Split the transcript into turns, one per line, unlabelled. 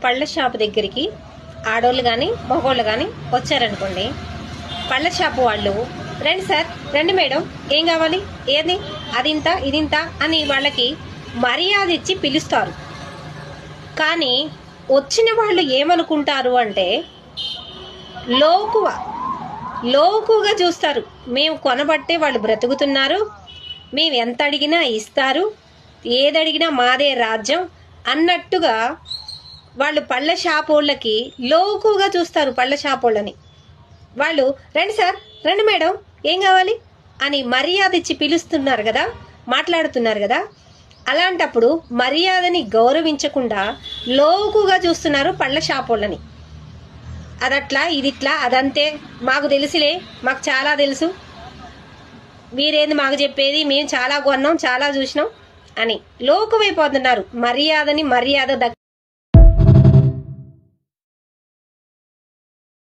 పళ్ళ షాపు దగ్గరికి ఆడోళ్ళు కానీ మగోళ్ళు కానీ వచ్చారనుకోండి, పళ్ళ షాపు వాళ్ళు రండి సార్, రండి మేడం, ఏం కావాలి, ఏది, అదింత ఇదింత అని వాళ్ళకి మర్యాద ఇచ్చి పిలుస్తారు. కానీ వచ్చిన వాళ్ళు ఏమనుకుంటారు అంటే లోకుగా చూస్తారు. మేము కొనబట్టే వాళ్ళు బ్రతుకుతున్నారు, మేము ఎంత అడిగినా ఇస్తారు, ఏదడిగినా మాదే రాజ్యం అన్నట్టుగా వాళ్ళు పళ్ళ షాపోళ్ళకి లోకుగా చూస్తారు. పళ్ళ షాపోళ్ళని వాళ్ళు రండి సార్, రండి మేడం, ఏం కావాలి అని మర్యాద ఇచ్చి పిలుస్తున్నారు కదా, మాట్లాడుతున్నారు కదా. అలాంటప్పుడు మర్యాదని గౌరవించకుండా లోకుగా చూస్తున్నారు పళ్ళ షాపోళ్ళని. అదట్లా ఇదిట్లా అదంతే, మాకు తెలుసులే, మాకు చాలా తెలుసు, మీరేంది మాకు చెప్పేది, మేము చాలా కొన్నాం, చాలా చూసినాం అని లోకువైపోతున్నారు. మర్యాద